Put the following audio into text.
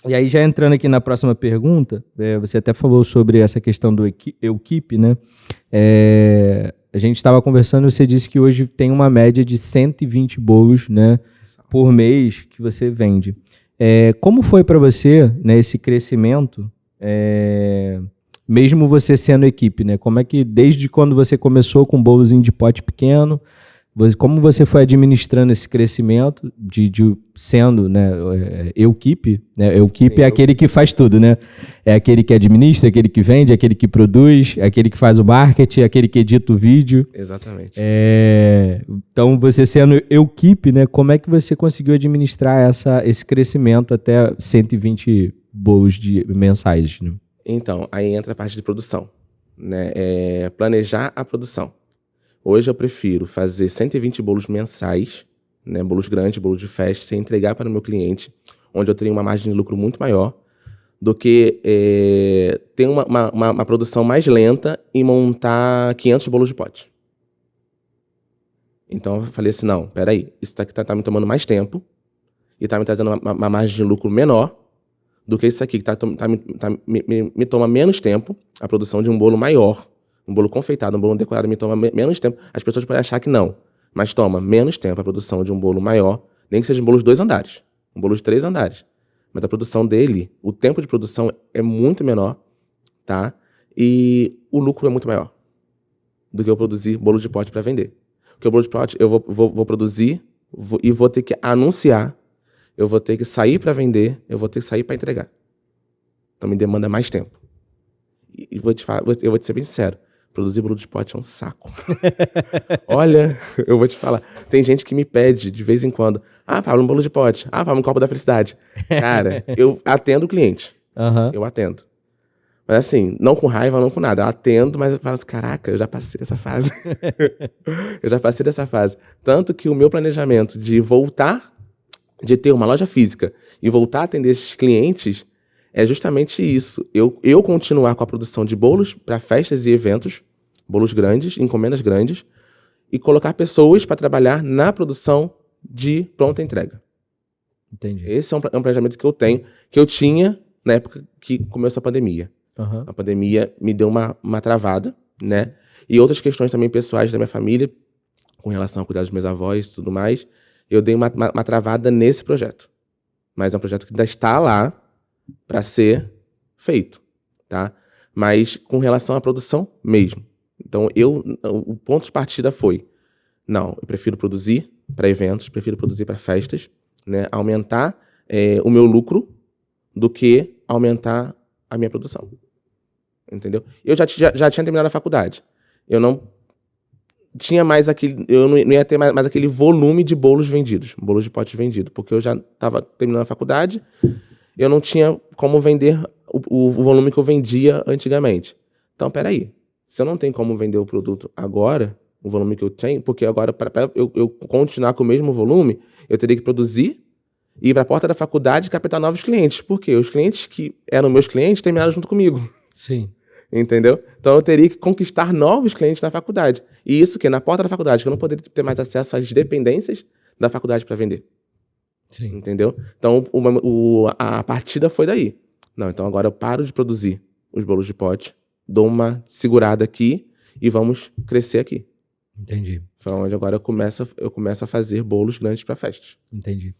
E aí, já entrando aqui na próxima pergunta, você até falou sobre essa questão do Equipe, né? A gente estava conversando e você disse que hoje tem uma média de 120 bolos, né, por mês que você vende. Como foi para você, né, esse crescimento, mesmo você sendo equipe, né? Como é que, desde quando você começou com bolozinho de pote pequeno, como você foi administrando esse crescimento de sendo, né, Equipe, né? Equipe é aquele que faz tudo, né? É aquele que administra, aquele que vende, aquele que produz, aquele que faz o marketing, aquele que edita o vídeo. Exatamente. Então, você sendo Equipe, né, como é que você conseguiu administrar esse crescimento até 120 bolos mensais, né? Então, aí entra a parte de produção, né? Planejar a produção. Hoje eu prefiro fazer 120 bolos mensais, né, bolos grandes, bolos de festa, e entregar para o meu cliente, onde eu teria uma margem de lucro muito maior, do que ter uma produção mais lenta e montar 500 bolos de pote. Então eu falei assim, não, peraí, isso aqui tá me tomando mais tempo e tá me trazendo uma margem de lucro menor do que isso aqui, que me toma menos tempo, a produção de um bolo maior. Um bolo confeitado, um bolo decorado me toma menos tempo. As pessoas podem achar que não, mas toma menos tempo a produção de um bolo maior, nem que seja um bolo de 2 andares, um bolo de 3 andares. Mas a produção dele, o tempo de produção é muito menor, tá? E o lucro é muito maior do que eu produzir bolo de pote para vender. Porque o bolo de pote eu vou produzir e vou ter que anunciar, eu vou ter que sair para vender, eu vou ter que sair para entregar. Então me demanda mais tempo. E eu vou te ser bem sincero, produzir bolo de pote é um saco. Olha, eu vou te falar. Tem gente que me pede, de vez em quando, Pablo, um bolo de pote. Pablo, um copo da felicidade. Cara, eu atendo o cliente. Uhum. Eu atendo. Mas assim, não com raiva, não com nada. Eu atendo, mas eu falo assim, caraca, eu já passei dessa fase. Eu já passei dessa fase. Tanto que o meu planejamento de voltar, de ter uma loja física e voltar a atender esses clientes, é justamente isso. Eu continuar com a produção de bolos para festas e eventos, bolos grandes, encomendas grandes, e colocar pessoas para trabalhar na produção de pronta entrega. Entendi. Esse é um planejamento que eu tenho, que eu tinha na época que começou a pandemia. Uhum. A pandemia me deu uma travada, né? E outras questões também pessoais da minha família, com relação a cuidar dos meus avós e tudo mais, eu dei uma travada nesse projeto. Mas é um projeto que ainda está lá para ser feito, tá? Mas com relação à produção mesmo. Então, o ponto de partida foi, não, eu prefiro produzir para eventos, prefiro produzir para festas, né? Aumentar o meu lucro do que aumentar a minha produção. Entendeu? Eu já tinha terminado a faculdade. Eu não tinha mais eu não ia ter mais aquele volume de bolos vendidos, bolos de pote vendido, porque eu já estava terminando a faculdade, eu não tinha como vender o volume que eu vendia antigamente. Então, peraí, se eu não tenho como vender o produto agora, o volume que eu tenho, porque agora, para eu continuar com o mesmo volume, eu teria que produzir, ir para a porta da faculdade e captar novos clientes. Por quê? Os clientes que eram meus clientes terminaram junto comigo. Sim. Entendeu? Então eu teria que conquistar novos clientes na faculdade. E isso que na porta da faculdade, que eu não poderia ter mais acesso às dependências da faculdade para vender. Sim. Entendeu? Então a partida foi daí. Não, então agora eu paro de produzir os bolos de pote, dou uma segurada aqui e vamos crescer aqui. Entendi. Foi onde agora eu começo a fazer bolos grandes para festas. Entendi.